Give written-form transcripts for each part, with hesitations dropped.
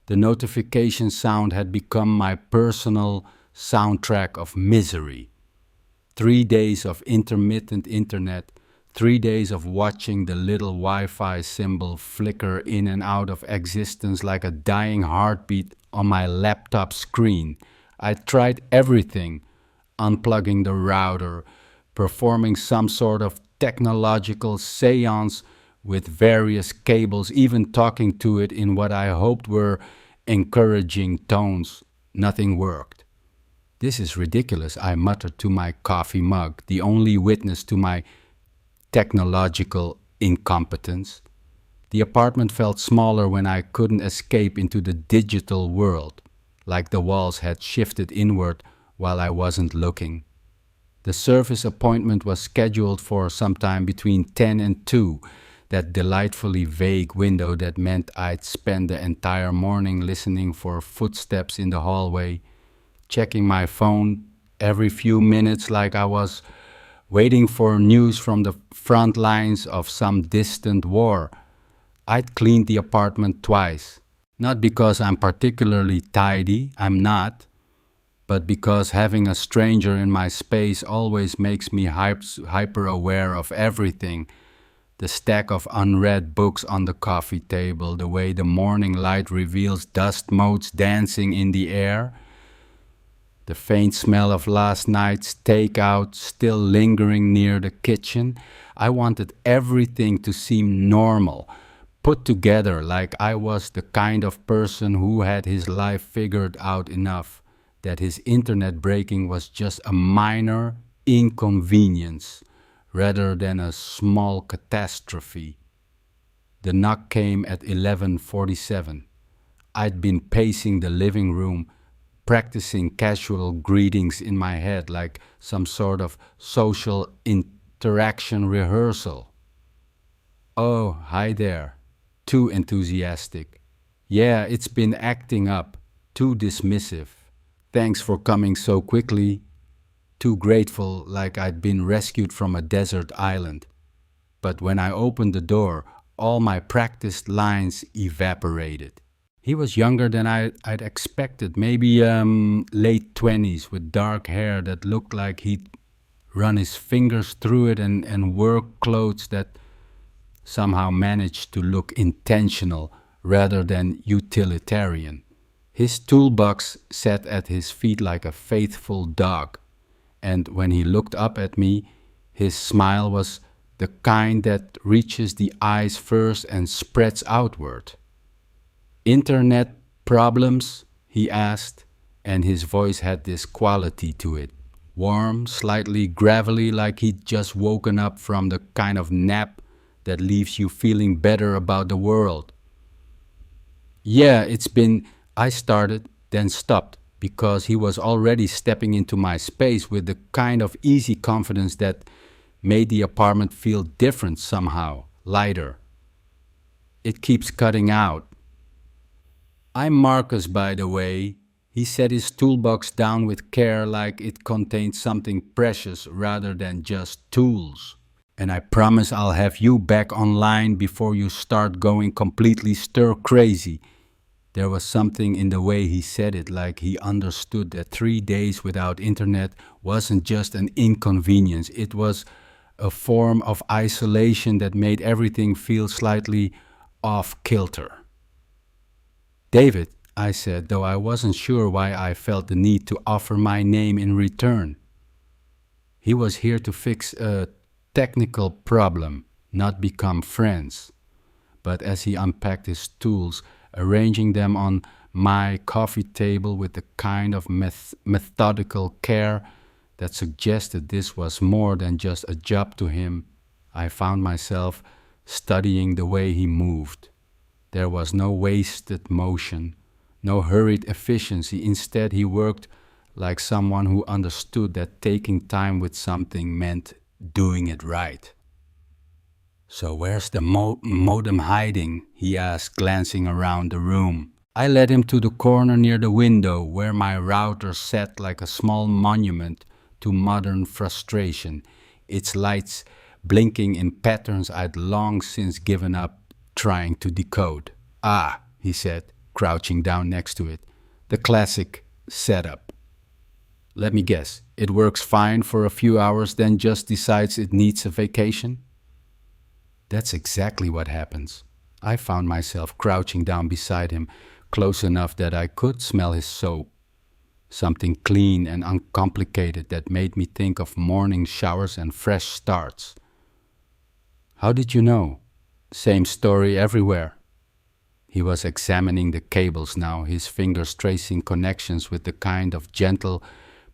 The notification sound had become my personal soundtrack of misery. 3 days of intermittent internet, 3 days of watching the little Wi-Fi symbol flicker in and out of existence like a dying heartbeat on my laptop screen. I tried everything, unplugging the router, performing some sort of technological seance with various cables, even talking to it in what I hoped were encouraging tones. Nothing worked. This is ridiculous, I muttered to my coffee mug, the only witness to my technological incompetence. The apartment felt smaller when I couldn't escape into the digital world, like the walls had shifted inward while I wasn't looking. The service appointment was scheduled for sometime between 10 and 2, that delightfully vague window that meant I'd spend the entire morning listening for footsteps in the hallway, checking my phone every few minutes like I was waiting for news from the front lines of some distant war. I'd cleaned the apartment twice, not because I'm particularly tidy, I'm not, but because having a stranger in my space always makes me hyper aware of everything. The stack of unread books on the coffee table, the way the morning light reveals dust motes dancing in the air, the faint smell of last night's takeout still lingering near the kitchen. I wanted everything to seem normal, put together like I was the kind of person who had his life figured out enough that his internet breaking was just a minor inconvenience rather than a small catastrophe. The knock came at 11:47. I'd been pacing the living room, practicing casual greetings in my head like some sort of social interaction rehearsal. "Oh, hi there." Too enthusiastic. "Yeah, it's been acting up." Too dismissive. "Thanks for coming so quickly." Too grateful, like I'd been rescued from a desert island. But when I opened the door, all my practiced lines evaporated. He was younger than I'd expected, maybe late 20s, with dark hair that looked like he'd run his fingers through it, and work clothes that somehow managed to look intentional rather than utilitarian. His toolbox sat at his feet like a faithful dog, and when he looked up at me, his smile was the kind that reaches the eyes first and spreads outward. "Internet problems?" he asked, and his voice had this quality to it. Warm, slightly gravelly, like he'd just woken up from the kind of nap that leaves you feeling better about the world. "Yeah, it's been," I started, then stopped, because he was already stepping into my space with the kind of easy confidence that made the apartment feel different somehow, lighter. "It keeps cutting out." "I'm Marcus, by the way." He set his toolbox down with care like it contained something precious rather than just tools. "And I promise I'll have you back online before you start going completely stir-crazy." There was something in the way he said it, like he understood that 3 days without internet wasn't just an inconvenience. It was a form of isolation that made everything feel slightly off-kilter. "David," I said, though I wasn't sure why I felt the need to offer my name in return. He was here to fix a technical problem, not become friends. But as he unpacked his tools, arranging them on my coffee table with the kind of methodical care that suggested this was more than just a job to him, I found myself studying the way he moved. There was no wasted motion, no hurried efficiency. Instead, he worked like someone who understood that taking time with something meant doing it right. "So where's the modem hiding?" he asked, glancing around the room. I led him to the corner near the window, where my router sat like a small monument to modern frustration, its lights blinking in patterns I'd long since given up trying to decode. "Ah," he said, crouching down next to it. The classic setup. Let me guess, it works fine for a few hours, then just decides it needs a vacation? That's exactly what happens. I found myself crouching down beside him, close enough that I could smell his soap. Something clean and uncomplicated that made me think of morning showers and fresh starts. How did you know? Same story everywhere. He was examining the cables now, his fingers tracing connections with the kind of gentle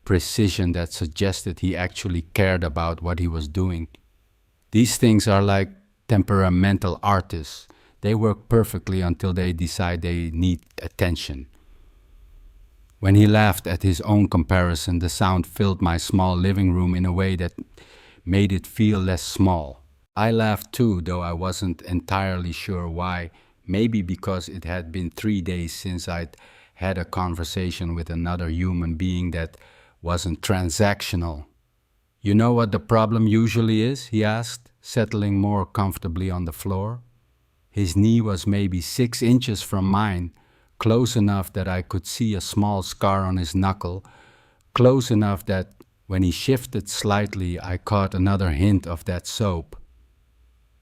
precision that suggested he actually cared about what he was doing. These things are like temperamental artists. They work perfectly until they decide they need attention. When he laughed at his own comparison, the sound filled my small living room in a way that made it feel less small. I laughed too, though I wasn't entirely sure why. Maybe because it had been 3 days since I'd had a conversation with another human being that wasn't transactional. You know what the problem usually is? He asked, settling more comfortably on the floor. His knee was maybe 6 inches from mine, close enough that I could see a small scar on his knuckle, close enough that when he shifted slightly, I caught another hint of that soap.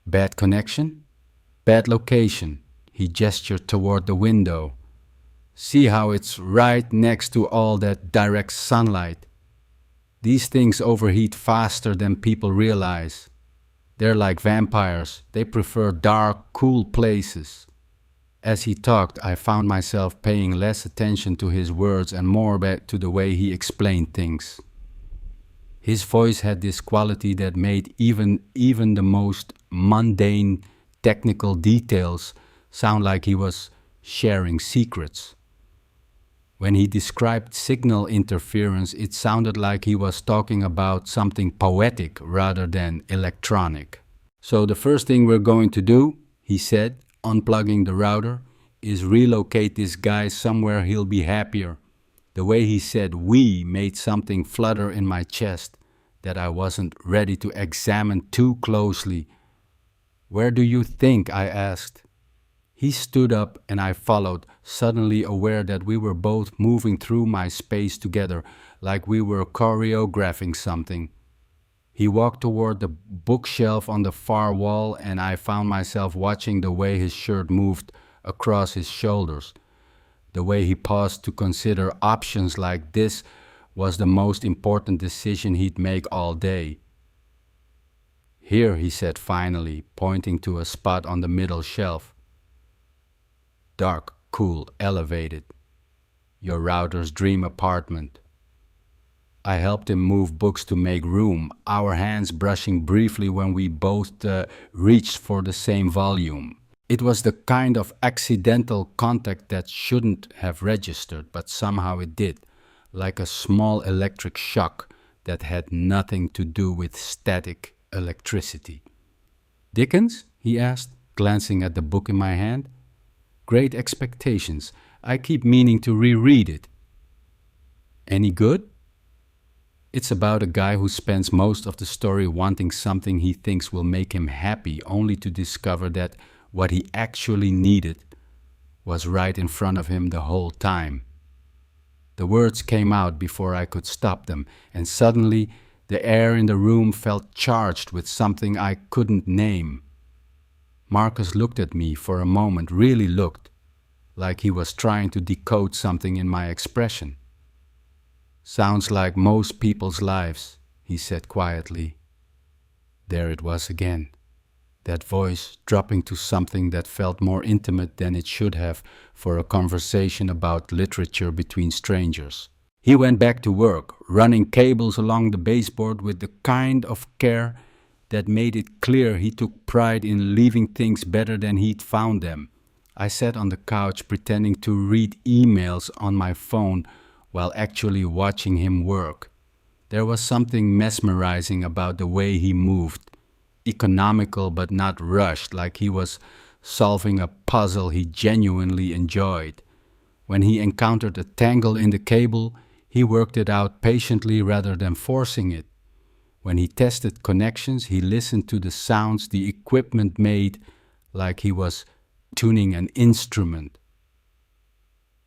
Bad connection? Bad location. He gestured toward the window. See how it's right next to all that direct sunlight? These things overheat faster than people realize. They're like vampires. They prefer dark, cool places. As he talked, I found myself paying less attention to his words and more back to the way he explained things. His voice had this quality that made even the most mundane technical details sound like he was sharing secrets. When he described signal interference, it sounded like he was talking about something poetic rather than electronic. So the first thing we're going to do, he said, unplugging the router, is relocate this guy somewhere he'll be happier. The way he said we made something flutter in my chest that I wasn't ready to examine too closely. Where do you think? I asked. He stood up and I followed, suddenly aware that we were both moving through my space together, like we were choreographing something. He walked toward the bookshelf on the far wall, and I found myself watching the way his shirt moved across his shoulders. The way he paused to consider options like this was the most important decision he'd make all day. Here, he said finally, pointing to a spot on the middle shelf. Dark, cool, elevated. Your router's dream apartment. I helped him move books to make room, our hands brushing briefly when we both reached for the same volume. It was the kind of accidental contact that shouldn't have registered, but somehow it did, like a small electric shock that had nothing to do with static electricity. Dickens? He asked, glancing at the book in my hand. Great Expectations. I keep meaning to reread it. Any good? It's about a guy who spends most of the story wanting something he thinks will make him happy, only to discover that what he actually needed was right in front of him the whole time. The words came out before I could stop them, and suddenly the air in the room felt charged with something I couldn't name. Marcus looked at me for a moment, really looked, like he was trying to decode something in my expression. Sounds like most people's lives, he said quietly. There it was again, that voice dropping to something that felt more intimate than it should have for a conversation about literature between strangers. He went back to work, running cables along the baseboard with the kind of care that made it clear he took pride in leaving things better than he'd found them. I sat on the couch pretending to read emails on my phone while actually watching him work. There was something mesmerizing about the way he moved, economical but not rushed, like he was solving a puzzle he genuinely enjoyed. When he encountered a tangle in the cable, he worked it out patiently rather than forcing it. When he tested connections, he listened to the sounds the equipment made like he was tuning an instrument.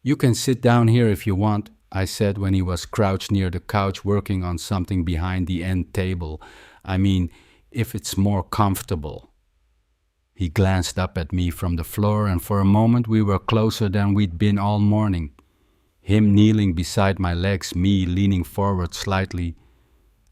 "You can sit down here if you want," I said when he was crouched near the couch working on something behind the end table. "I mean, if it's more comfortable." He glanced up at me from the floor, and for a moment we were closer than we'd been all morning. Him kneeling beside my legs, me leaning forward slightly.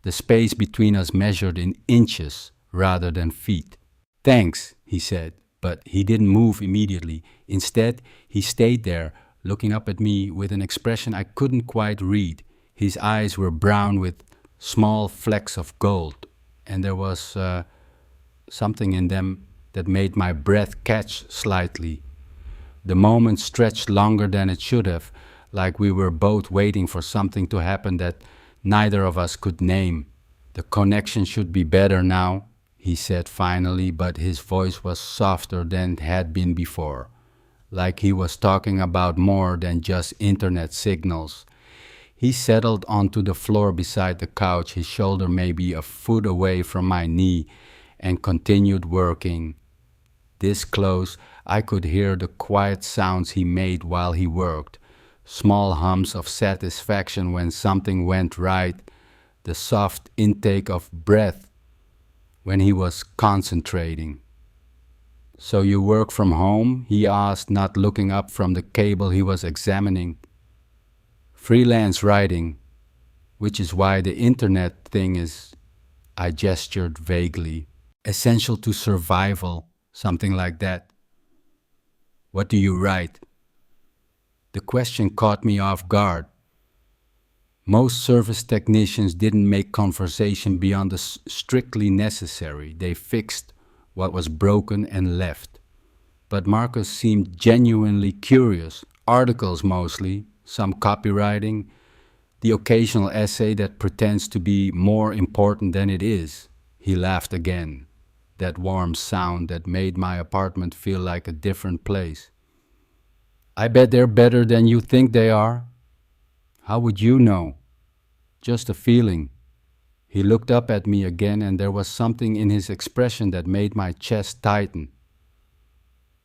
The space between us measured in inches rather than feet. "Thanks," he said, but he didn't move immediately. Instead, he stayed there, looking up at me with an expression I couldn't quite read. His eyes were brown with small flecks of gold, and there was something in them that made my breath catch slightly. The moment stretched longer than it should have, like we were both waiting for something to happen that neither of us could name. "The connection should be better now," he said finally, but his voice was softer than it had been before, like he was talking about more than just internet signals. He settled onto the floor beside the couch, his shoulder maybe a foot away from my knee, and continued working. This close, I could hear the quiet sounds he made while he worked, small hums of satisfaction when something went right, the soft intake of breath when he was concentrating. "So you work from home?" he asked, not looking up from the cable he was examining. "Freelance writing, which is why the internet thing is," I gestured vaguely, "essential to survival, something like that." "What do you write?" The question caught me off guard. Most service technicians didn't make conversation beyond the strictly necessary. They fixed what was broken and left. But Marcus seemed genuinely curious. Articles mostly, some copywriting, the occasional essay that pretends to be more important than it is. He laughed again, that warm sound that made my apartment feel like a different place. "I bet they're better than you think they are." "How would you know?" "Just a feeling." He looked up at me again, and there was something in his expression that made my chest tighten.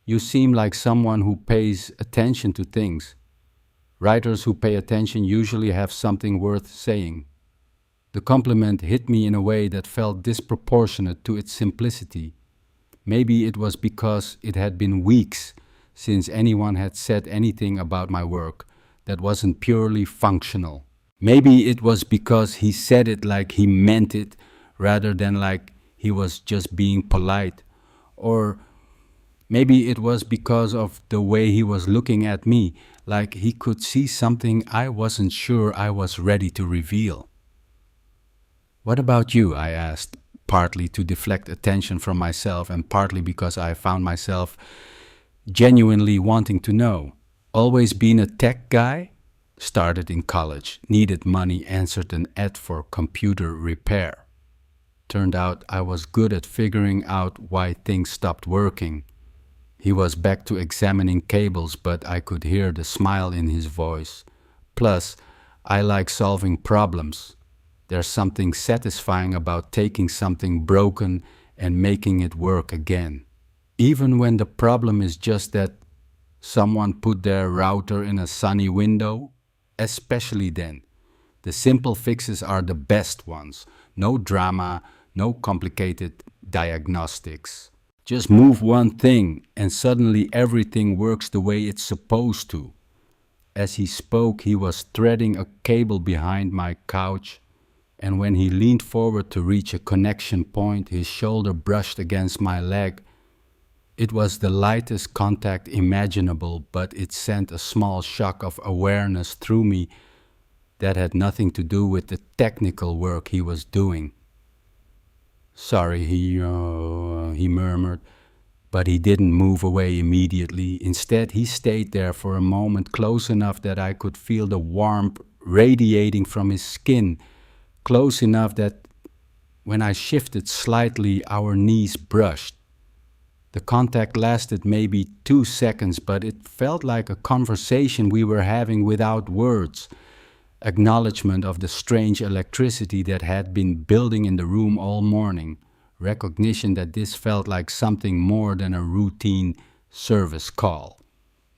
"You seem like someone who pays attention to things. Writers who pay attention usually have something worth saying." The compliment hit me in a way that felt disproportionate to its simplicity. Maybe it was because it had been weeks since anyone had said anything about my work that wasn't purely functional. Maybe it was because he said it like he meant it rather than like he was just being polite. Or maybe it was because of the way he was looking at me, like he could see something I wasn't sure I was ready to reveal. "What about you?" I asked, partly to deflect attention from myself and partly because I found myself genuinely wanting to know. "Always been a tech guy?" "Started in college, needed money, answered an ad for computer repair. Turned out I was good at figuring out why things stopped working." He was back to examining cables, but I could hear the smile in his voice. "Plus, I like solving problems. There's something satisfying about taking something broken and making it work again. Even when the problem is just that someone put their router in a sunny window, especially then. The simple fixes are the best ones. No drama, no complicated diagnostics. Just move one thing and suddenly everything works the way it's supposed to." As he spoke, he was threading a cable behind my couch, and when he leaned forward to reach a connection point, his shoulder brushed against my leg. It was the lightest contact imaginable, but it sent a small shock of awareness through me that had nothing to do with the technical work he was doing. "Sorry," he murmured, but he didn't move away immediately. Instead, he stayed there for a moment, close enough that I could feel the warmth radiating from his skin, close enough that when I shifted slightly, our knees brushed. The contact lasted maybe 2 seconds, but it felt like a conversation we were having without words. Acknowledgement of the strange electricity that had been building in the room all morning. Recognition that this felt like something more than a routine service call.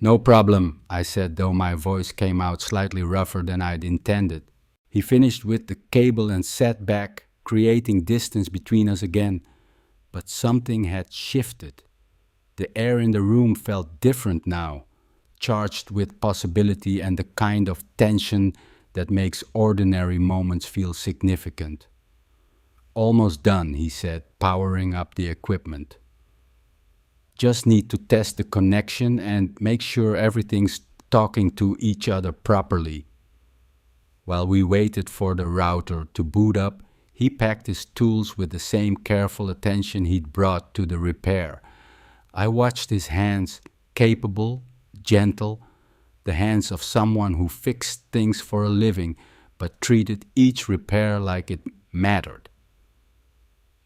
No problem, I said, though my voice came out slightly rougher than I'd intended. He finished with the cable and sat back, creating distance between us again. But something had shifted. The air in the room felt different now, charged with possibility and the kind of tension that makes ordinary moments feel significant. Almost done, he said, powering up the equipment. Just need to test the connection and make sure everything's talking to each other properly. While we waited for the router to boot up, he packed his tools with the same careful attention he'd brought to the repair. I watched his hands, capable, gentle, the hands of someone who fixed things for a living, but treated each repair like it mattered.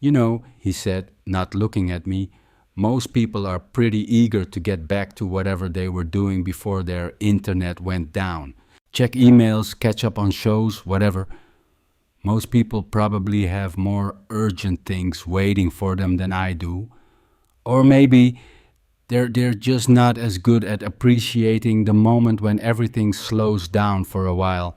You know, he said, not looking at me, most people are pretty eager to get back to whatever they were doing before their internet went down. Check emails, catch up on shows, whatever. Most people probably have more urgent things waiting for them than I do. Or maybe they're just not as good at appreciating the moment when everything slows down for a while.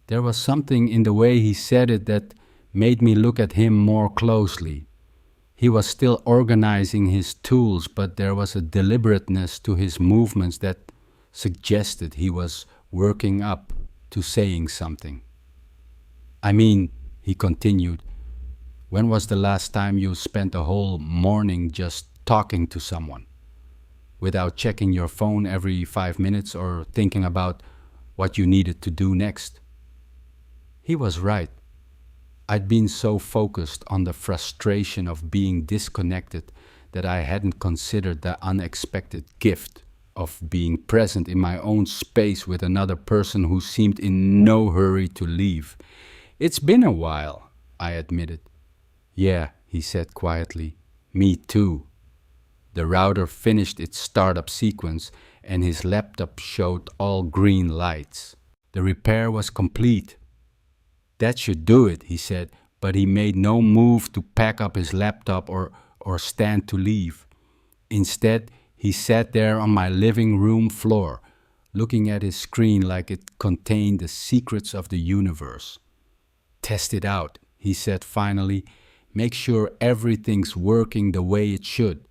There was something in the way he said it that made me look at him more closely. He was still organizing his tools, but there was a deliberateness to his movements that suggested he was working up to saying something. I mean, he continued, when was the last time you spent a whole morning just talking to someone, without checking your phone every 5 minutes or thinking about what you needed to do next? He was right. I'd been so focused on the frustration of being disconnected that I hadn't considered the unexpected gift of being present in my own space with another person who seemed in no hurry to leave. It's been a while, I admitted. Yeah, he said quietly. Me too. The router finished its startup sequence and his laptop showed all green lights. The repair was complete. That should do it, he said, but he made no move to pack up his laptop or stand to leave. Instead, he sat there on my living room floor, looking at his screen like it contained the secrets of the universe. Test it out, he said finally. Make sure everything's working the way it should.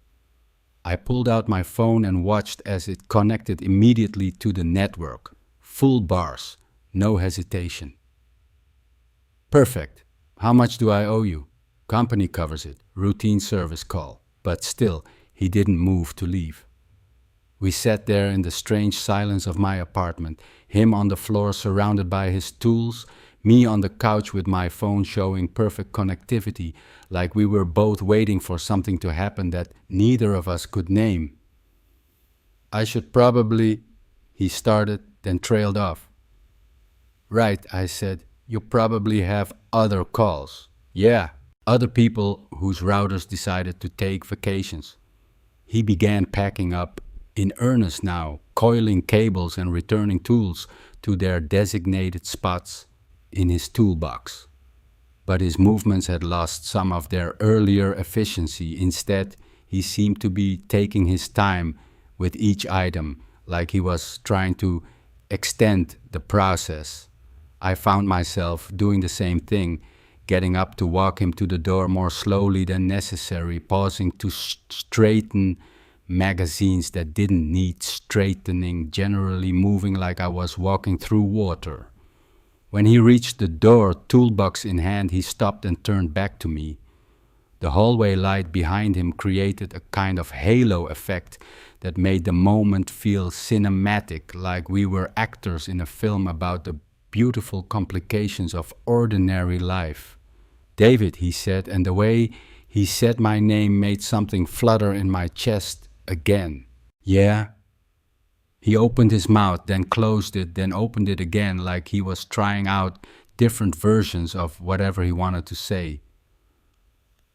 I pulled out my phone and watched as it connected immediately to the network. Full bars, no hesitation. Perfect. How much do I owe you? Company covers it. Routine service call. But still, he didn't move to leave. We sat there in the strange silence of my apartment, him on the floor surrounded by his tools, me on the couch with my phone showing perfect connectivity, like we were both waiting for something to happen that neither of us could name. I should probably, he started, then trailed off. Right, I said, you probably have other calls. Yeah, other people whose routers decided to take vacations. He began packing up, in earnest now, coiling cables and returning tools to their designated spots in his toolbox. But his movements had lost some of their earlier efficiency. Instead, he seemed to be taking his time with each item, like he was trying to extend the process. I found myself doing the same thing, getting up to walk him to the door more slowly than necessary, pausing to straighten magazines that didn't need straightening, generally moving like I was walking through water. When he reached the door, toolbox in hand, he stopped and turned back to me. The hallway light behind him created a kind of halo effect that made the moment feel cinematic, like we were actors in a film about the beautiful complications of ordinary life. David, he said, and the way he said my name made something flutter in my chest again. Yeah? He opened his mouth, then closed it, then opened it again, like he was trying out different versions of whatever he wanted to say.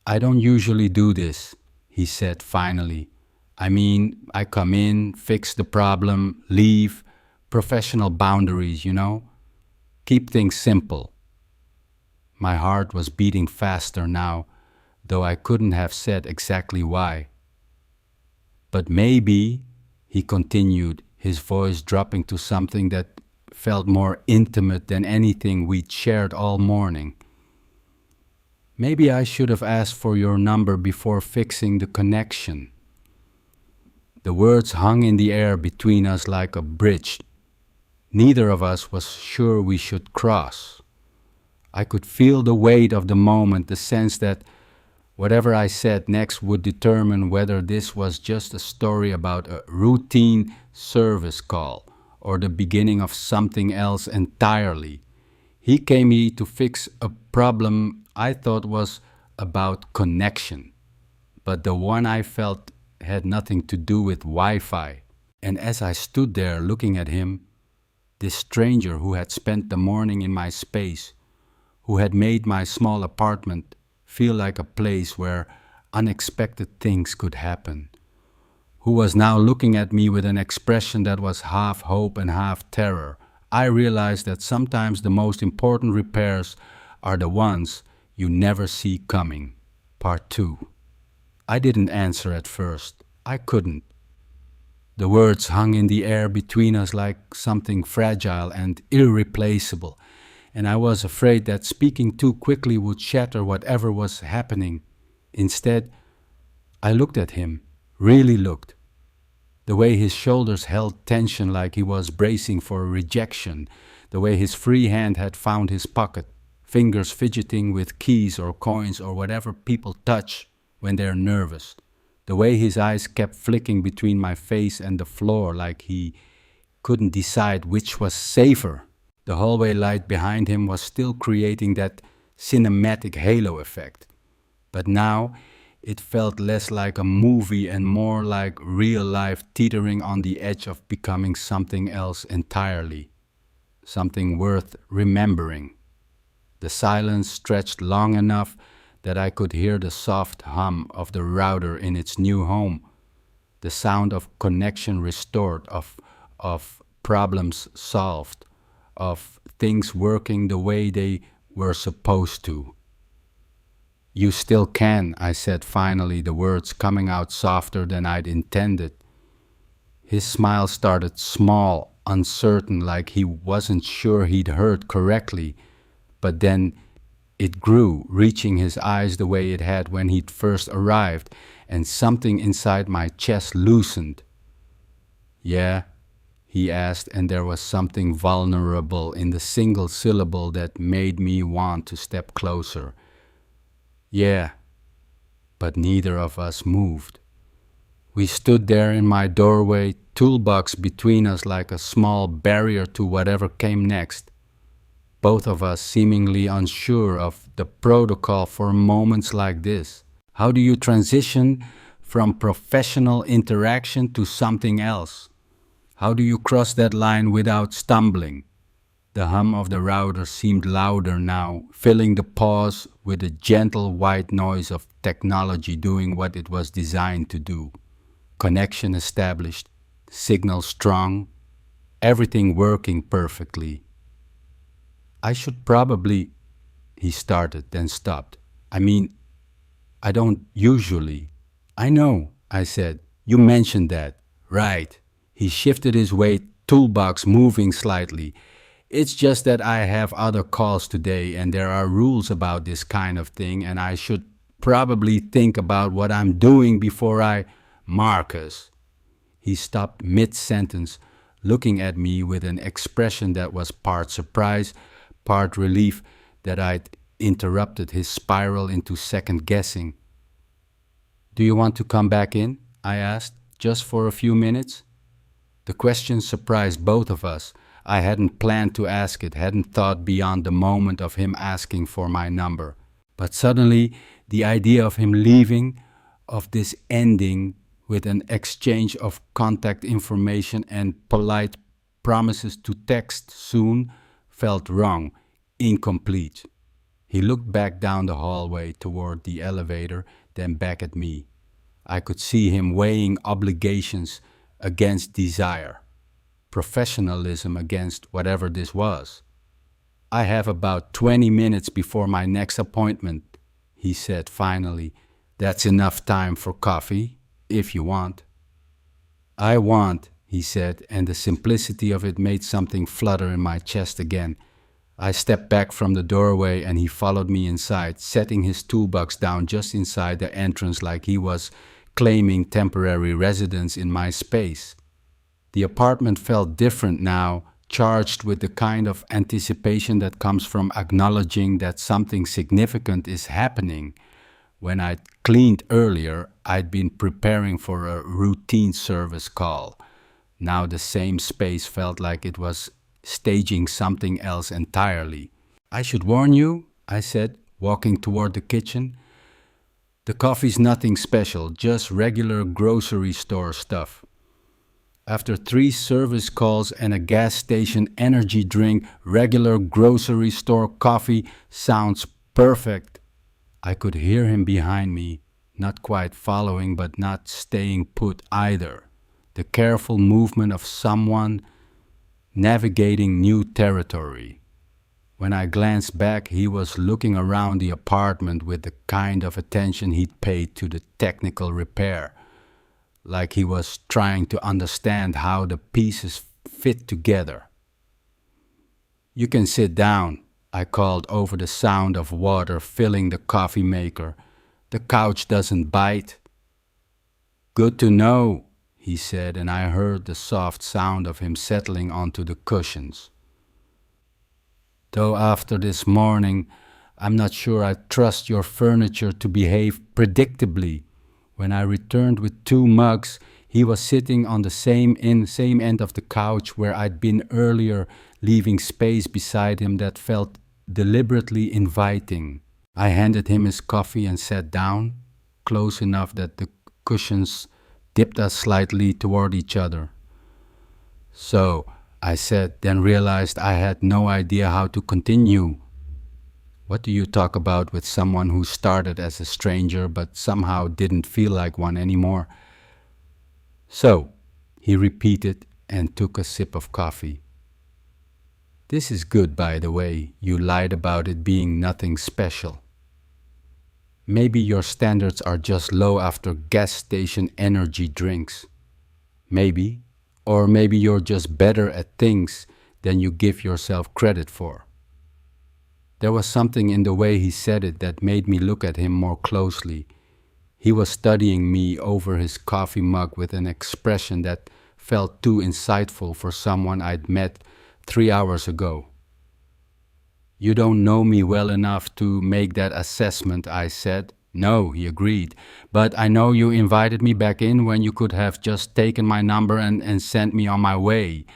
I don't usually do this, he said finally. I mean, I come in, fix the problem, leave, professional boundaries, you know? Keep things simple. My heart was beating faster now, though I couldn't have said exactly why. But maybe, he continued, his voice dropping to something that felt more intimate than anything we'd shared all morning. Maybe I should have asked for your number before fixing the connection. The words hung in the air between us like a bridge. Neither of us was sure we should cross. I could feel the weight of the moment, the sense that whatever I said next would determine whether this was just a story about a routine service call or the beginning of something else entirely. He came here to fix a problem I thought was about connection, but the one I felt had nothing to do with Wi-Fi. And as I stood there looking at him, this stranger who had spent the morning in my space, who had made my small apartment feel like a place where unexpected things could happen, who was now looking at me with an expression that was half hope and half terror, I realized that sometimes the most important repairs are the ones you never see coming. Part 2. I didn't answer at first. I couldn't. The words hung in the air between us like something fragile and irreplaceable, and I was afraid that speaking too quickly would shatter whatever was happening. Instead, I looked at him, really looked. The way his shoulders held tension like he was bracing for rejection, the way his free hand had found his pocket, fingers fidgeting with keys or coins or whatever people touch when they're nervous, the way his eyes kept flicking between my face and the floor like he couldn't decide which was safer. The hallway light behind him was still creating that cinematic halo effect, but now it felt less like a movie and more like real life teetering on the edge of becoming something else entirely, something worth remembering. The silence stretched long enough that I could hear the soft hum of the router in its new home, the sound of connection restored, of problems solved, of things working the way they were supposed to. You still can, I said finally, the words coming out softer than I'd intended. His smile started small, uncertain, like he wasn't sure he'd heard correctly, but then it grew, reaching his eyes the way it had when he'd first arrived, and something inside my chest loosened. Yeah, he asked, and there was something vulnerable in the single syllable that made me want to step closer. Yeah, but neither of us moved. We stood there in my doorway, toolbox between us like a small barrier to whatever came next, both of us seemingly unsure of the protocol for moments like this. How do you transition from professional interaction to something else? How do you cross that line without stumbling? The hum of the router seemed louder now, filling the pause with a gentle white noise of technology doing what it was designed to do. Connection established, signal strong, everything working perfectly. I should probably, he started, then stopped. I don't usually. I know, I said. You mentioned that. Right. He shifted his weight, toolbox moving slightly. It's just that I have other calls today and there are rules about this kind of thing and I should probably think about what I'm doing before I... Marcus. He stopped mid-sentence, looking at me with an expression that was part surprise, part relief that I'd interrupted his spiral into second-guessing. Do you want to come back in? I asked, just for a few minutes. The question surprised both of us. I hadn't planned to ask it, hadn't thought beyond the moment of him asking for my number. But suddenly, the idea of him leaving, of this ending with an exchange of contact information and polite promises to text soon, felt wrong, incomplete. He looked back down the hallway toward the elevator, then back at me. I could see him weighing obligations against desire. Professionalism against whatever this was. I have about 20 minutes before my next appointment, he said finally. That's enough time for coffee, if you want. I want, he said, and the simplicity of it made something flutter in my chest again. I stepped back from the doorway and he followed me inside, setting his toolbox down just inside the entrance like he was claiming temporary residence in my space. The apartment felt different now, charged with the kind of anticipation that comes from acknowledging that something significant is happening. When I'd cleaned earlier, I'd been preparing for a routine service call. Now the same space felt like it was staging something else entirely. I should warn you, I said, walking toward the kitchen. The coffee's nothing special, just regular grocery store stuff. After 3 service calls and a gas station energy drink, regular grocery store coffee sounds perfect. I could hear him behind me, not quite following but not staying put either. The careful movement of someone navigating new territory. When I glanced back, he was looking around the apartment with the kind of attention he'd paid to the technical repair, like he was trying to understand how the pieces fit together. You can sit down, I called over the sound of water filling the coffee maker. The couch doesn't bite. Good to know, he said, and I heard the soft sound of him settling onto the cushions. Though after this morning, I'm not sure I trust your furniture to behave predictably. When I returned with 2 mugs, he was sitting on the same end of the couch where I'd been earlier, leaving space beside him that felt deliberately inviting. I handed him his coffee and sat down, close enough that the cushions dipped us slightly toward each other. So, I said, then realized I had no idea how to continue. What do you talk about with someone who started as a stranger but somehow didn't feel like one anymore? So, he repeated and took a sip of coffee. This is good, by the way. You lied about it being nothing special. Maybe your standards are just low after gas station energy drinks. Maybe. Or maybe you're just better at things than you give yourself credit for. There was something in the way he said it that made me look at him more closely. He was studying me over his coffee mug with an expression that felt too insightful for someone I'd met 3 hours ago. You don't know me well enough to make that assessment, I said. No, he agreed. But I know you invited me back in when you could have just taken my number and sent me on my way.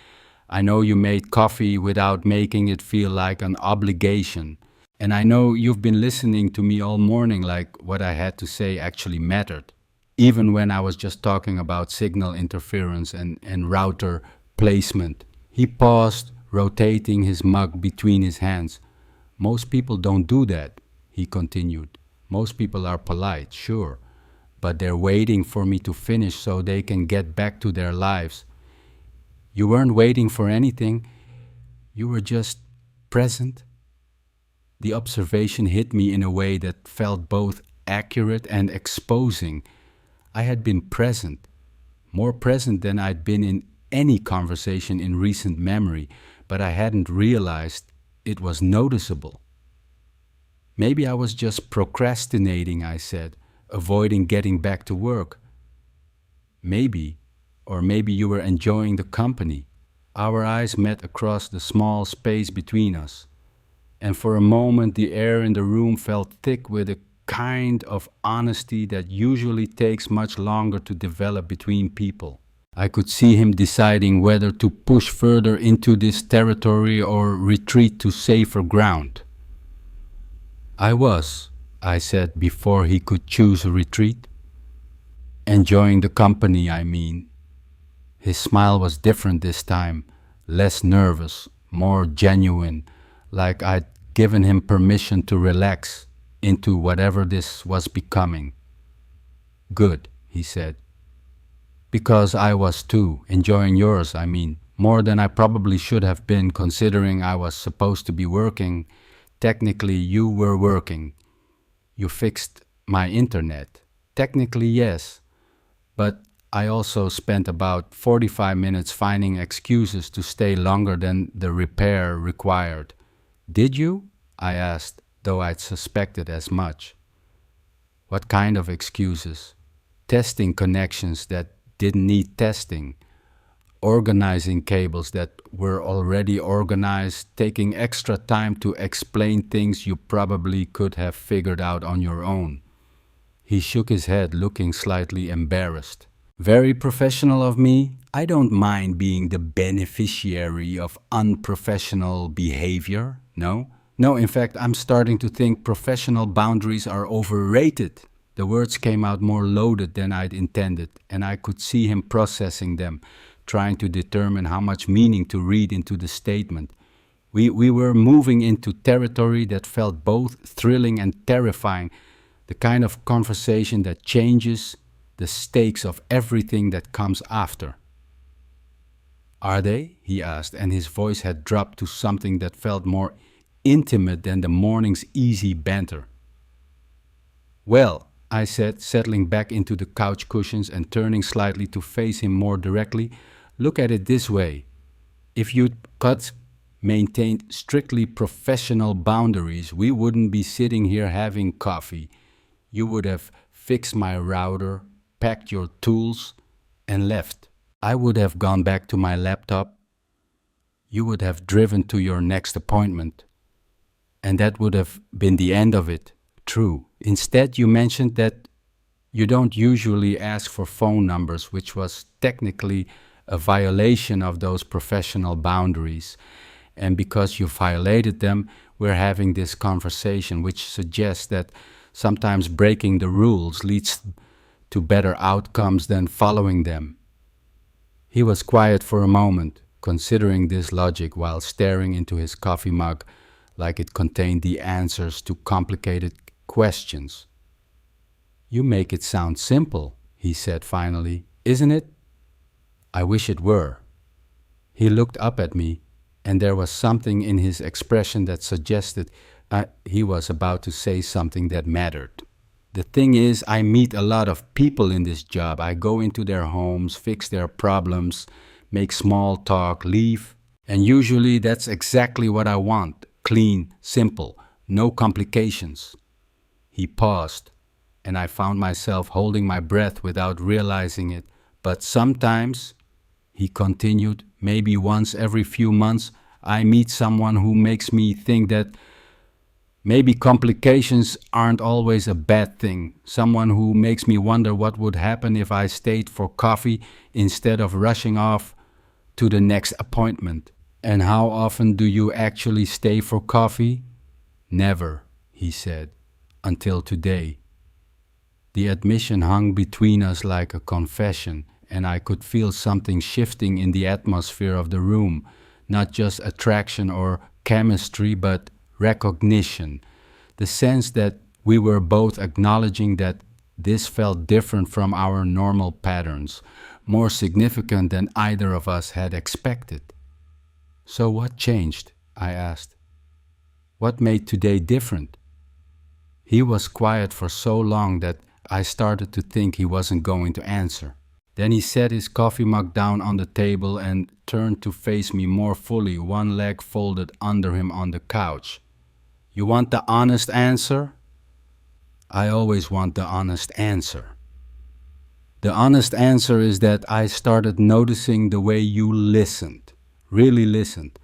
I know you made coffee without making it feel like an obligation. And I know you've been listening to me all morning like what I had to say actually mattered. Even when I was just talking about signal interference and router placement. He paused, rotating his mug between his hands. Most people don't do that, he continued. Most people are polite, sure, but they're waiting for me to finish so they can get back to their lives. You weren't waiting for anything. You were just present. The observation hit me in a way that felt both accurate and exposing. I had been present, more present than I'd been in any conversation in recent memory, but I hadn't realized it was noticeable. Maybe I was just procrastinating, I said, avoiding getting back to work. Maybe, or maybe you were enjoying the company. Our eyes met across the small space between us, and for a moment the air in the room felt thick with a kind of honesty that usually takes much longer to develop between people. I could see him deciding whether to push further into this territory or retreat to safer ground. I said before he could choose a retreat. Enjoying the company, I mean. His smile was different this time, less nervous, more genuine, like I'd given him permission to relax into whatever this was becoming. Good, he said. Because I was too, enjoying yours, I mean, more than I probably should have been considering I was supposed to be working. Technically, you were working. You fixed my internet. Technically, yes. But I also spent about 45 minutes finding excuses to stay longer than the repair required. Did you? I asked, though I'd suspected as much. What kind of excuses? Testing connections that didn't need testing, organizing cables that were already organized, taking extra time to explain things you probably could have figured out on your own. He shook his head, looking slightly embarrassed. Very professional of me. I don't mind being the beneficiary of unprofessional behavior. No. No, in fact, I'm starting to think professional boundaries are overrated. The words came out more loaded than I'd intended, and I could see him processing them, trying to determine how much meaning to read into the statement. We were moving into territory that felt both thrilling and terrifying, the kind of conversation that changes the stakes of everything that comes after. Are they? He asked, and his voice had dropped to something that felt more intimate than the morning's easy banter. Well, I said, settling back into the couch cushions and turning slightly to face him more directly, look at it this way. If you'd maintained strictly professional boundaries, we wouldn't be sitting here having coffee. You would have fixed my router, packed your tools, and left. I would have gone back to my laptop. You would have driven to your next appointment. And that would have been the end of it. True. Instead, you mentioned that you don't usually ask for phone numbers, which was technically a violation of those professional boundaries. And because you violated them, we're having this conversation, which suggests that sometimes breaking the rules leads to better outcomes than following them. He was quiet for a moment, considering this logic while staring into his coffee mug like it contained the answers to complicated questions. You make it sound simple, he said finally, isn't it? I wish it were. He looked up at me, and there was something in his expression that suggested he was about to say something that mattered. The thing is, I meet a lot of people in this job. I go into their homes, fix their problems, make small talk, leave, and usually that's exactly what I want. Clean, simple, no complications. He paused, and I found myself holding my breath without realizing it. But sometimes, he continued, maybe once every few months, I meet someone who makes me think that maybe complications aren't always a bad thing. Someone who makes me wonder what would happen if I stayed for coffee instead of rushing off to the next appointment. And how often do you actually stay for coffee? Never, he said, until today. The admission hung between us like a confession, and I could feel something shifting in the atmosphere of the room, not just attraction or chemistry, but recognition, the sense that we were both acknowledging that this felt different from our normal patterns, more significant than either of us had expected. So what changed? I asked. What made today different? He was quiet for so long that I started to think he wasn't going to answer. Then he set his coffee mug down on the table and turned to face me more fully, one leg folded under him on the couch. You want the honest answer? I always want the honest answer. The honest answer is that I started noticing the way you listened, really listened.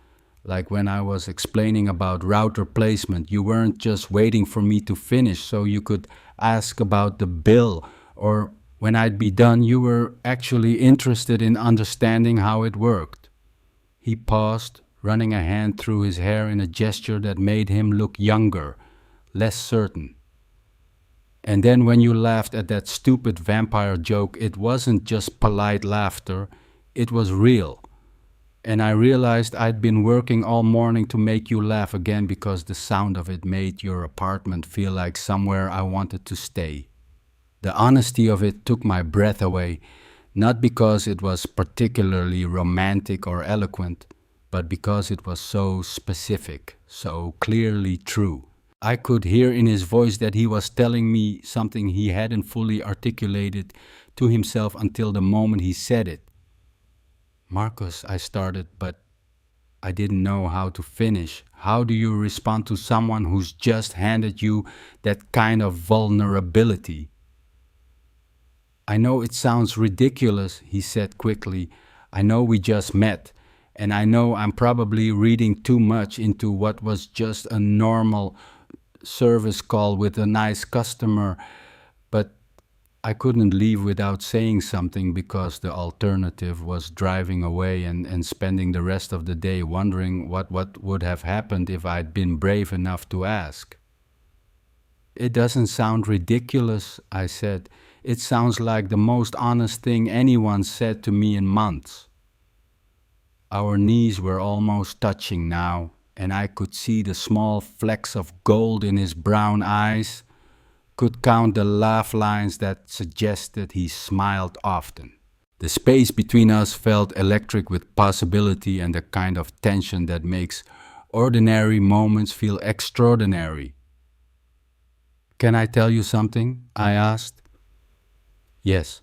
Like when I was explaining about router placement, you weren't just waiting for me to finish so you could ask about the bill, or when I'd be done, you were actually interested in understanding how it worked. He paused, running a hand through his hair in a gesture that made him look younger, less certain. And then when you laughed at that stupid vampire joke, it wasn't just polite laughter, it was real. And I realized I'd been working all morning to make you laugh again because the sound of it made your apartment feel like somewhere I wanted to stay. The honesty of it took my breath away, not because it was particularly romantic or eloquent, but because it was so specific, so clearly true. I could hear in his voice that he was telling me something he hadn't fully articulated to himself until the moment he said it. Marcus, I started, but I didn't know how to finish. How do you respond to someone who's just handed you that kind of vulnerability? I know it sounds ridiculous, he said quickly. I know we just met, and I know I'm probably reading too much into what was just a normal service call with a nice customer, but I couldn't leave without saying something because the alternative was driving away and spending the rest of the day wondering what would have happened if I'd been brave enough to ask. It doesn't sound ridiculous, I said. It sounds like the most honest thing anyone said to me in months. Our knees were almost touching now, and I could see the small flecks of gold in his brown eyes, could count the laugh lines that suggested he smiled often. The space between us felt electric with possibility and the kind of tension that makes ordinary moments feel extraordinary. Can I tell you something? I asked. Yes.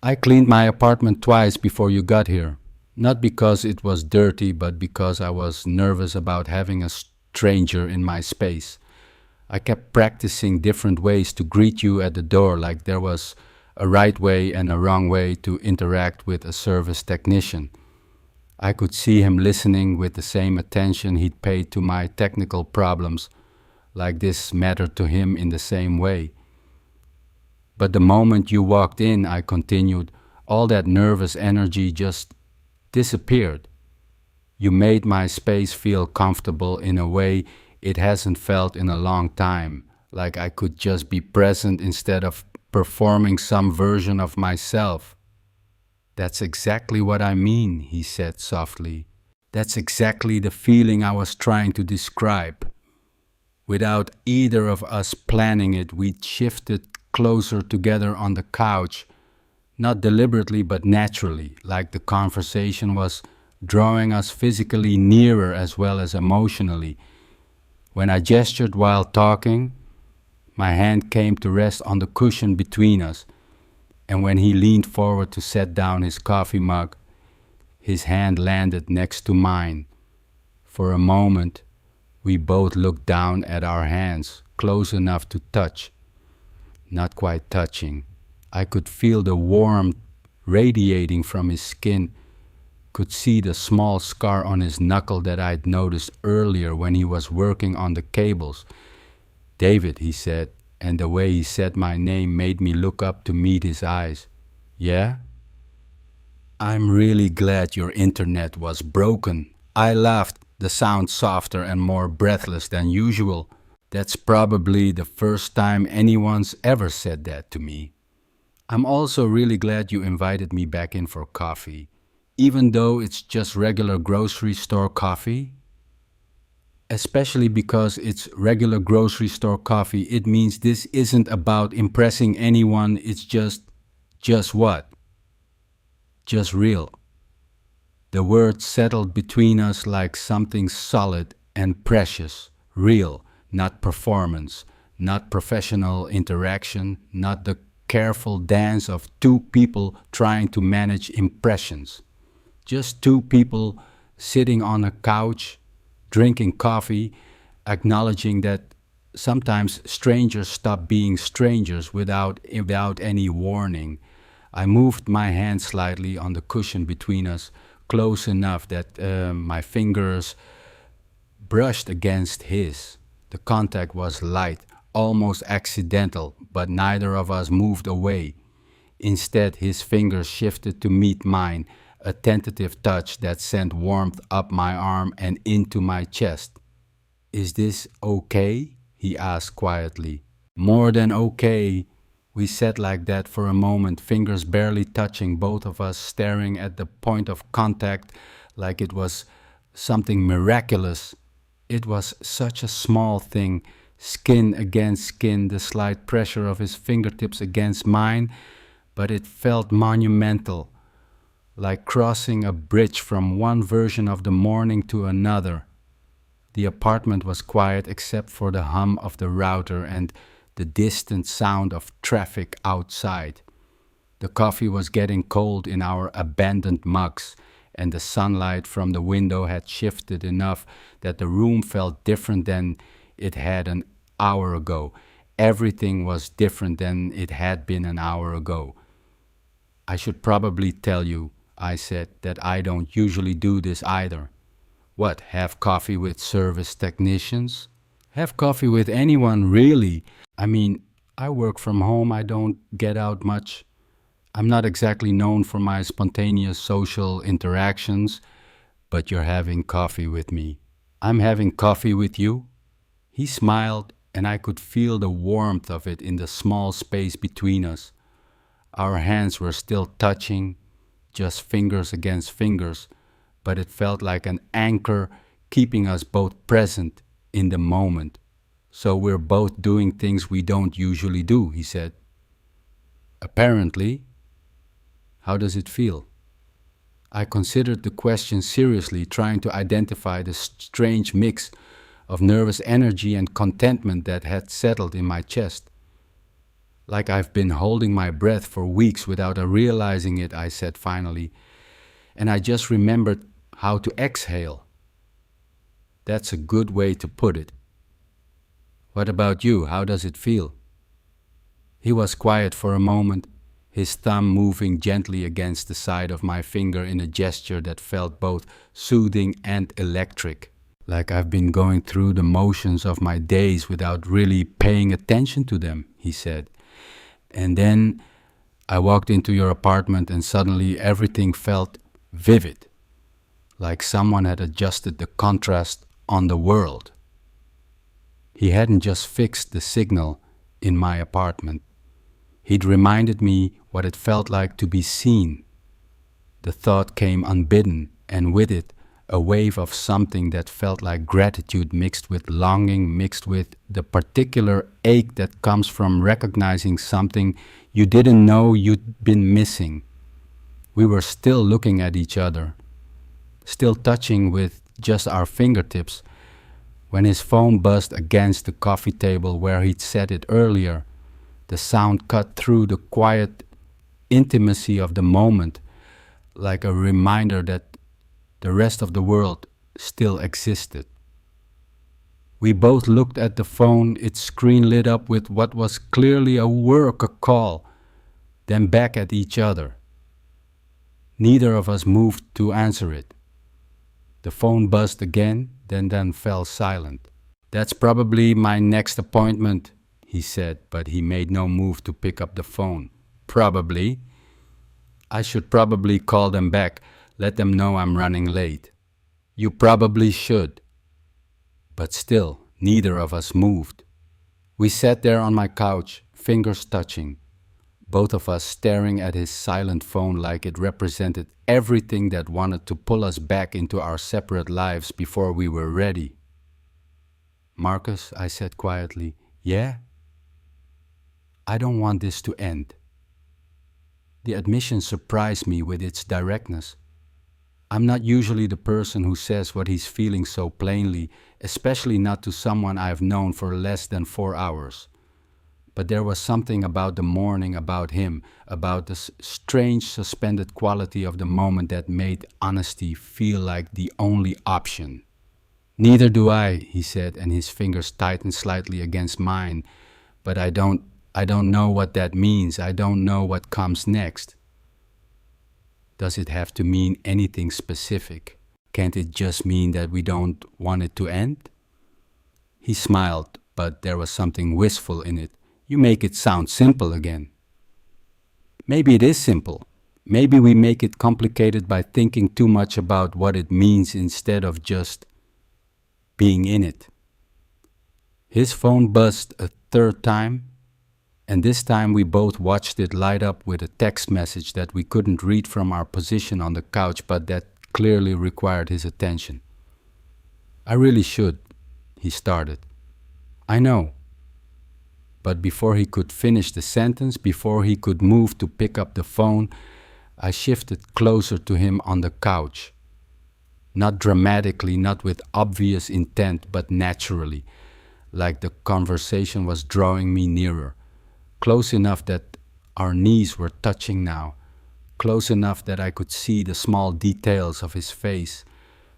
I cleaned my apartment twice before you got here. Not because it was dirty, but because I was nervous about having a stranger in my space. I kept practicing different ways to greet you at the door, like there was a right way and a wrong way to interact with a service technician. I could see him listening with the same attention he'd paid to my technical problems, like this mattered to him in the same way. But the moment you walked in, I continued, all that nervous energy just disappeared. You made my space feel comfortable in a way it hasn't felt in a long time, like I could just be present instead of performing some version of myself. That's exactly what I mean, he said softly. That's exactly the feeling I was trying to describe. Without either of us planning it, we shifted closer together on the couch, not deliberately but naturally, like the conversation was drawing us physically nearer as well as emotionally. When I gestured while talking, my hand came to rest on the cushion between us, and when he leaned forward to set down his coffee mug, his hand landed next to mine. For a moment, we both looked down at our hands, close enough to touch, not quite touching. I could feel the warmth radiating from his skin, could see the small scar on his knuckle that I'd noticed earlier when he was working on the cables. David, he said, and the way he said my name made me look up to meet his eyes. Yeah? I'm really glad your internet was broken. I laughed, the sound softer and more breathless than usual. That's probably the first time anyone's ever said that to me. I'm also really glad you invited me back in for coffee, even though it's just regular grocery store coffee. Especially because it's regular grocery store coffee, it means this isn't about impressing anyone, it's just what? Just real. The words settled between us like something solid and precious, real, not performance, not professional interaction, not the careful dance of two people trying to manage impressions. Just two people sitting on a couch, drinking coffee, acknowledging that sometimes strangers stop being strangers without any warning. I moved my hand slightly on the cushion between us, close enough that my fingers brushed against his. The contact was light, almost accidental, but neither of us moved away. Instead, his fingers shifted to meet mine, a tentative touch that sent warmth up my arm and into my chest. Is this okay? He asked quietly. More than okay. We sat like that for a moment, fingers barely touching, both of us staring at the point of contact like it was something miraculous. It was such a small thing, skin against skin, the slight pressure of his fingertips against mine, but it felt monumental, like crossing a bridge from one version of the morning to another. The apartment was quiet except for the hum of the router and the distant sound of traffic outside. The coffee was getting cold in our abandoned mugs, and the sunlight from the window had shifted enough that the room felt different than it had an hour ago. Everything was different than it had been an hour ago. I should probably tell you, I said, that I don't usually do this either. What, have coffee with service technicians? Have coffee with anyone, really? I mean, I work from home, I don't get out much. I'm not exactly known for my spontaneous social interactions, but you're having coffee with me. I'm having coffee with you? He smiled, and I could feel the warmth of it in the small space between us. Our hands were still touching, just fingers against fingers, but it felt like an anchor keeping us both present in the moment. So we're both doing things we don't usually do, he said. Apparently. How does it feel? I considered the question seriously, trying to identify the strange mix of nervous energy and contentment that had settled in my chest. Like I've been holding my breath for weeks without realizing it, I said finally, and I just remembered how to exhale. That's a good way to put it. What about you? How does it feel? He was quiet for a moment, his thumb moving gently against the side of my finger in a gesture that felt both soothing and electric, like I've been going through the motions of my days without really paying attention to them, he said. And then I walked into your apartment and suddenly everything felt vivid, like someone had adjusted the contrast on the world. He hadn't just fixed the signal in my apartment. He'd reminded me what it felt like to be seen. The thought came unbidden, and with it, a wave of something that felt like gratitude mixed with longing, mixed with the particular ache that comes from recognizing something you didn't know you'd been missing. We were still looking at each other, still touching with just our fingertips, when his phone buzzed against the coffee table where he'd set it earlier. The sound cut through the quiet intimacy of the moment, like a reminder that the rest of the world still existed. We both looked at the phone, its screen lit up with what was clearly a work call, then back at each other. Neither of us moved to answer it. The phone buzzed again, then fell silent. That's probably my next appointment, he said, but he made no move to pick up the phone. Probably. I should probably call them back, let them know I'm running late. You probably should. But still, neither of us moved. We sat there on my couch, fingers touching, both of us staring at his silent phone like it represented everything that wanted to pull us back into our separate lives before we were ready. Marcus, I said quietly, yeah? I don't want this to end. The admission surprised me with its directness. I'm not usually the person who says what he's feeling so plainly, especially not to someone I've known for less than 4 hours. But there was something about the morning, about him, about the strange suspended quality of the moment that made honesty feel like the only option. Neither do I, he said, and his fingers tightened slightly against mine, but I don't know what that means. I don't know what comes next. Does it have to mean anything specific? Can't it just mean that we don't want it to end? He smiled, but there was something wistful in it. You make it sound simple again. Maybe it is simple. Maybe we make it complicated by thinking too much about what it means instead of just being in it. His phone buzzed a third time, and this time we both watched it light up with a text message that we couldn't read from our position on the couch, but that clearly required his attention. I really should, he started. I know. But before he could finish the sentence, before he could move to pick up the phone, I shifted closer to him on the couch. Not dramatically, not with obvious intent, but naturally, like the conversation was drawing me nearer, close enough that our knees were touching now, close enough that I could see the small details of his face,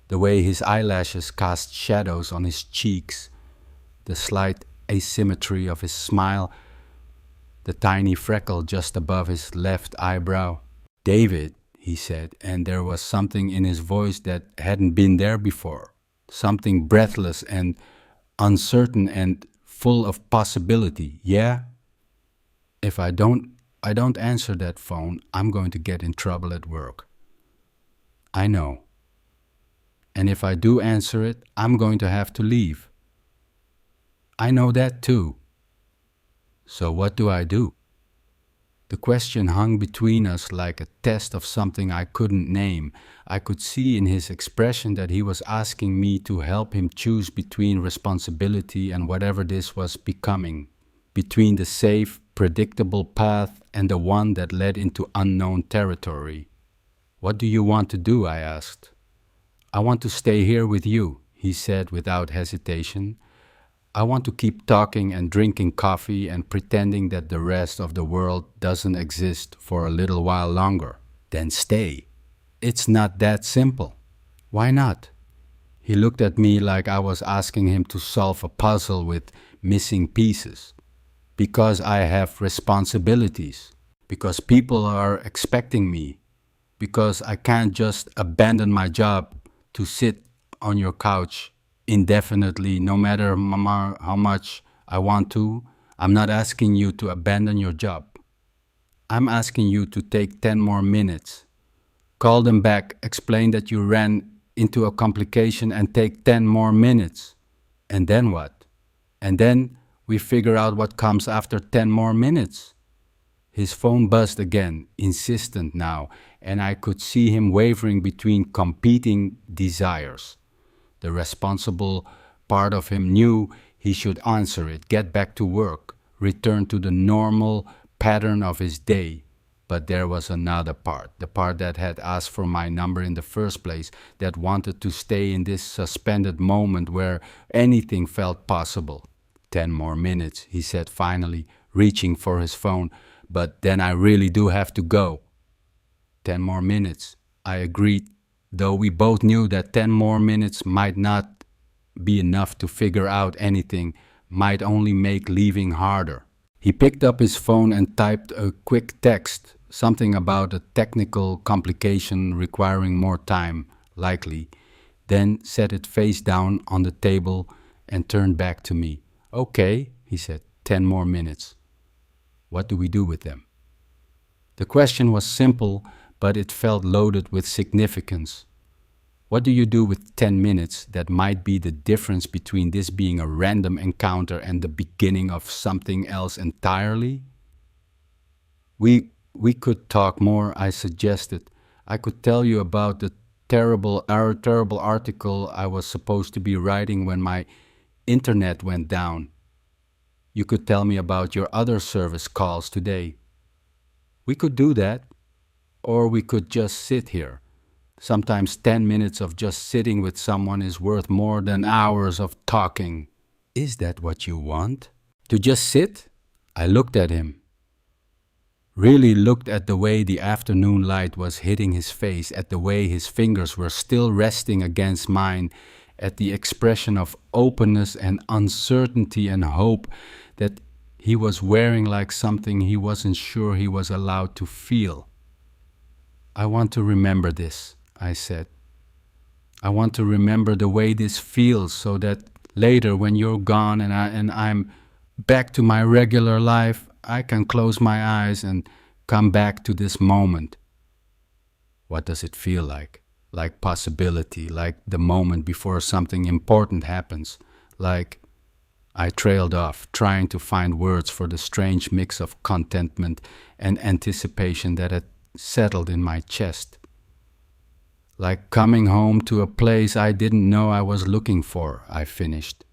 the way his eyelashes cast shadows on his cheeks, the slight asymmetry of his smile, the tiny freckle just above his left eyebrow. David, he said, and there was something in his voice that hadn't been there before, something breathless and uncertain and full of possibility. Yeah? If I don't answer that phone, I'm going to get in trouble at work. I know. And if I do answer it, I'm going to have to leave. I know that too. So what do I do? The question hung between us like a test of something I couldn't name. I could see in his expression that he was asking me to help him choose between responsibility and whatever this was becoming, between the safe, predictable path and the one that led into unknown territory. What do you want to do? I asked. I want to stay here with you, he said without hesitation. I want to keep talking and drinking coffee and pretending that the rest of the world doesn't exist for a little while longer. Then stay. It's not that simple. Why not? He looked at me like I was asking him to solve a puzzle with missing pieces. Because I have responsibilities. Because people are expecting me. Because I can't just abandon my job to sit on your couch indefinitely, no matter how much I want to. I'm not asking you to abandon your job. I'm asking you to take 10 more minutes. Call them back, explain that you ran into a complication and take 10 more minutes. And then what? And then we figure out what comes after 10 more minutes. His phone buzzed again, insistent now, and I could see him wavering between competing desires. The responsible part of him knew he should answer it, get back to work, return to the normal pattern of his day. But there was another part, the part that had asked for my number in the first place, that wanted to stay in this suspended moment where anything felt possible. 10 more minutes, he said finally, reaching for his phone, but then I really do have to go. 10 more minutes, I agreed, though we both knew that 10 more minutes might not be enough to figure out anything, might only make leaving harder. He picked up his phone and typed a quick text, something about a technical complication requiring more time, likely, then set it face down on the table and turned back to me. Okay, he said, 10 more minutes. What do we do with them? The question was simple, but it felt loaded with significance. What do you do with 10 minutes that might be the difference between this being a random encounter and the beginning of something else entirely? We could talk more, I suggested. I could tell you about the terrible article I was supposed to be writing when my internet went down. You could tell me about your other service calls today. We could do that. Or we could just sit here. Sometimes 10 minutes of just sitting with someone is worth more than hours of talking. Is that what you want? To just sit? I looked at him. Really looked at the way the afternoon light was hitting his face, at the way his fingers were still resting against mine, at the expression of openness and uncertainty and hope that he was wearing like something he wasn't sure he was allowed to feel. I want to remember this, I said. I want to remember the way this feels so that later when you're gone and I'm back to my regular life, I can close my eyes and come back to this moment. What does it feel like? Like possibility, like the moment before something important happens, like I trailed off, trying to find words for the strange mix of contentment and anticipation that had settled in my chest. Like coming home to a place I didn't know I was looking for, I finished.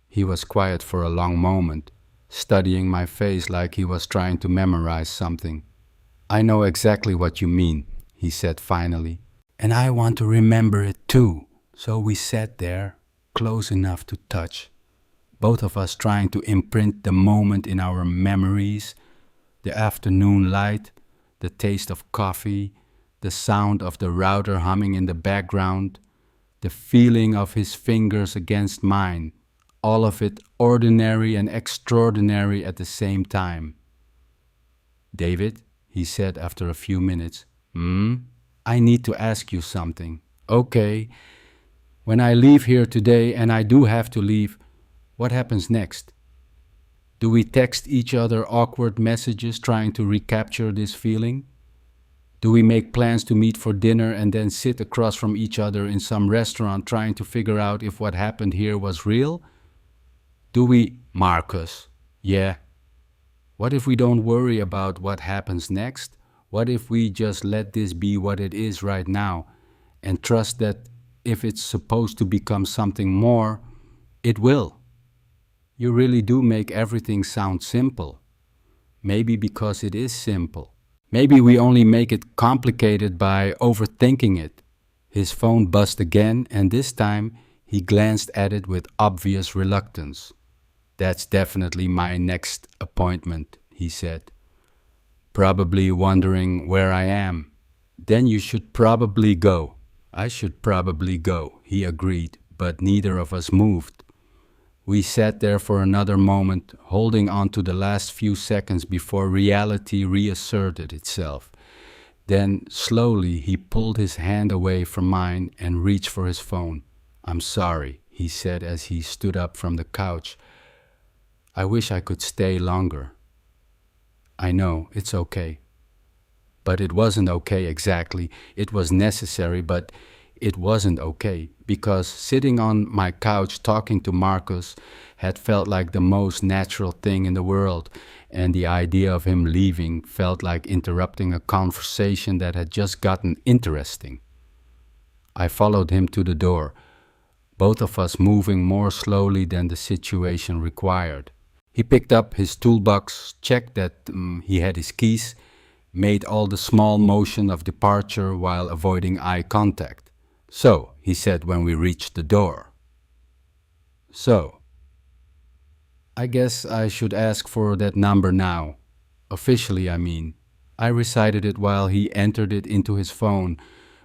He was quiet for a long moment, studying my face like he was trying to memorize something. I know exactly what you mean, he said finally. And I want to remember it too. So we sat there, close enough to touch, both of us trying to imprint the moment in our memories, the afternoon light, the taste of coffee, the sound of the router humming in the background, the feeling of his fingers against mine, all of it ordinary and extraordinary at the same time. David, he said after a few minutes, I need to ask you something. Okay, when I leave here today, and I do have to leave, what happens next? Do we text each other awkward messages trying to recapture this feeling? Do we make plans to meet for dinner and then sit across from each other in some restaurant trying to figure out if what happened here was real? Do we, Marcus? Yeah. What if we don't worry about what happens next? What if we just let this be what it is right now and trust that if it's supposed to become something more, it will? You really do make everything sound simple. Maybe because it is simple. Maybe we only make it complicated by overthinking it. His phone buzzed again, and this time he glanced at it with obvious reluctance. That's definitely my next appointment, he said. Probably wondering where I am. Then you should probably go. I should probably go, he agreed, but neither of us moved. We sat there for another moment, holding on to the last few seconds before reality reasserted itself. Then, slowly, he pulled his hand away from mine and reached for his phone. I'm sorry, he said as he stood up from the couch. I wish I could stay longer. I know, it's okay. But it wasn't okay exactly. It was necessary, but it wasn't okay, because sitting on my couch talking to Marcus had felt like the most natural thing in the world, and the idea of him leaving felt like interrupting a conversation that had just gotten interesting. I followed him to the door, both of us moving more slowly than the situation required. He picked up his toolbox, checked that he had his keys, made all the small motion of departure while avoiding eye contact. So, he said when we reached the door. So, I guess I should ask for that number now. Officially, I mean. I recited it while he entered it into his phone,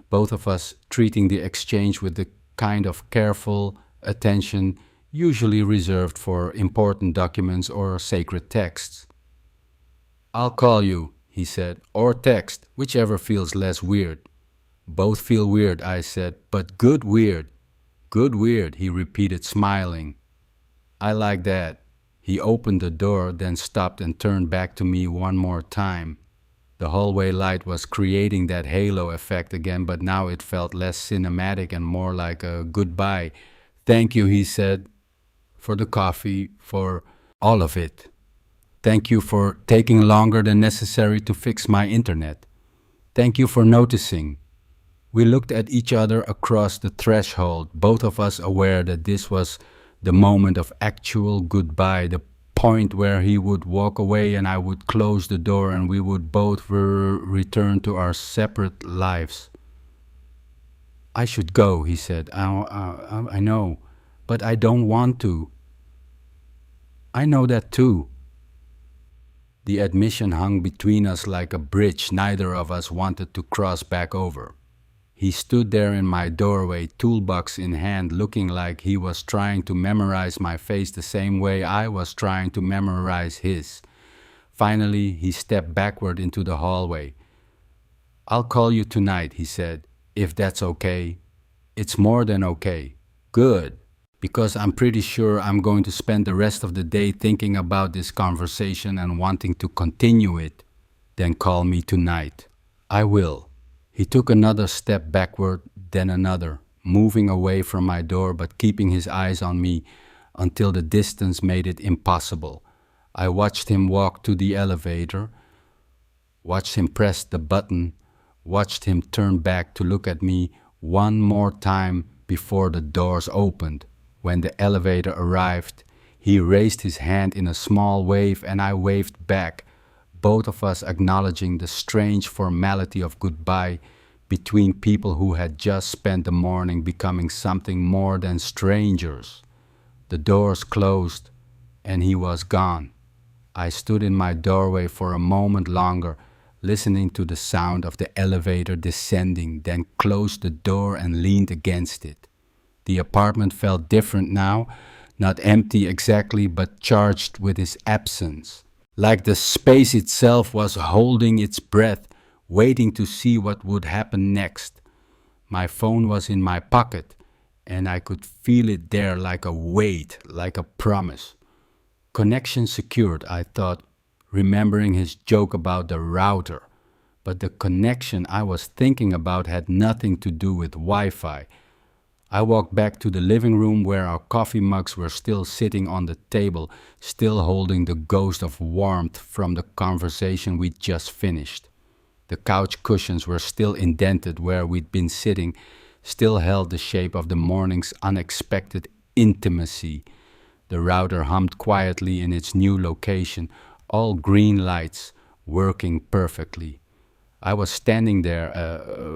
both of us treating the exchange with the kind of careful attention usually reserved for important documents or sacred texts. I'll call you, he said, or text, whichever feels less weird. Both feel weird, I said, but good weird. Good weird, he repeated, smiling. I like that. He opened the door, then stopped and turned back to me one more time. The hallway light was creating that halo effect again, but now it felt less cinematic and more like a goodbye. Thank you, he said, for the coffee, for all of it. Thank you for taking longer than necessary to fix my internet. Thank you for noticing. We looked at each other across the threshold, both of us aware that this was the moment of actual goodbye, the point where he would walk away and I would close the door and we would both return to our separate lives. I should go, he said. I know, but I don't want to. I know that too. The admission hung between us like a bridge neither of us wanted to cross back over. He stood there in my doorway, toolbox in hand, looking like he was trying to memorize my face the same way I was trying to memorize his. Finally, he stepped backward into the hallway. I'll call you tonight, he said, if that's okay. It's more than okay. Good. Because I'm pretty sure I'm going to spend the rest of the day thinking about this conversation and wanting to continue it. Then call me tonight. I will. He took another step backward, then another, moving away from my door but keeping his eyes on me until the distance made it impossible. I watched him walk to the elevator, watched him press the button, watched him turn back to look at me one more time before the doors opened. When the elevator arrived, he raised his hand in a small wave and I waved back, both of us acknowledging the strange formality of goodbye between people who had just spent the morning becoming something more than strangers. The doors closed, and he was gone. I stood in my doorway for a moment longer, listening to the sound of the elevator descending, then closed the door and leaned against it. The apartment felt different now, not empty exactly, but charged with his absence. Like the space itself was holding its breath, waiting to see what would happen next. My phone was in my pocket, and I could feel it there like a weight, like a promise. Connection secured, I thought, remembering his joke about the router. But the connection I was thinking about had nothing to do with Wi-Fi. I walked back to the living room where our coffee mugs were still sitting on the table, still holding the ghost of warmth from the conversation we'd just finished. The couch cushions were still indented where we'd been sitting, still held the shape of the morning's unexpected intimacy. The router hummed quietly in its new location, all green lights, working perfectly. I was standing there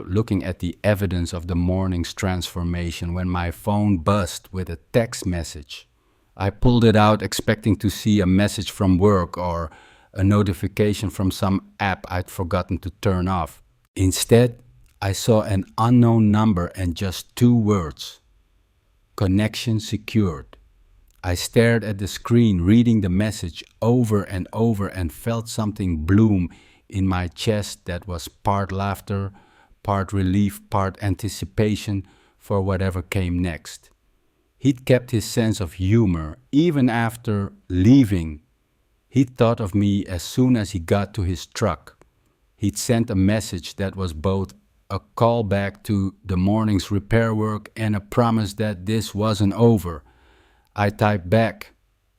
looking at the evidence of the morning's transformation when my phone buzzed with a text message. I pulled it out expecting to see a message from work or a notification from some app I'd forgotten to turn off. Instead, I saw an unknown number and just 2 words: connection secured. I stared at the screen, reading the message over and over, and felt something bloom in my chest that was part laughter, part relief, part anticipation for whatever came next. He'd kept his sense of humor even after leaving. He'd thought of me as soon as he got to his truck. He'd sent a message that was both a callback to the morning's repair work and a promise that this wasn't over. I typed back,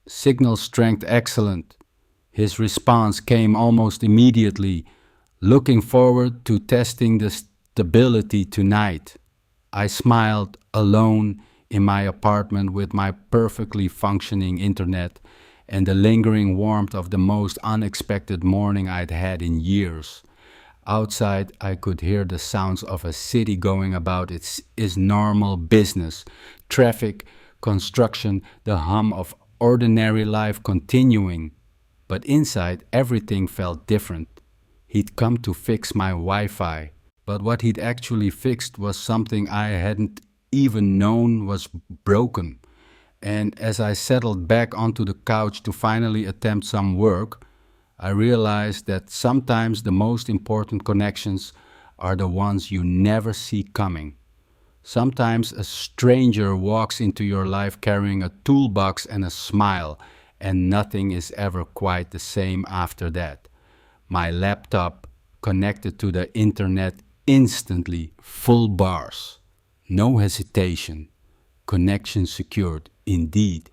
"Signal strength excellent." His response came almost immediately, "Looking forward to testing the stability tonight." I smiled, alone in my apartment with my perfectly functioning internet and the lingering warmth of the most unexpected morning I'd had in years. Outside, I could hear the sounds of a city going about its normal business, traffic, construction, the hum of ordinary life continuing. But inside, everything felt different. He'd come to fix my Wi-Fi, but what he'd actually fixed was something I hadn't even known was broken. And as I settled back onto the couch to finally attempt some work, I realized that sometimes the most important connections are the ones you never see coming. Sometimes a stranger walks into your life carrying a toolbox and a smile, and nothing is ever quite the same after that. My laptop connected to the internet instantly, full bars. No hesitation. Connection secured, indeed.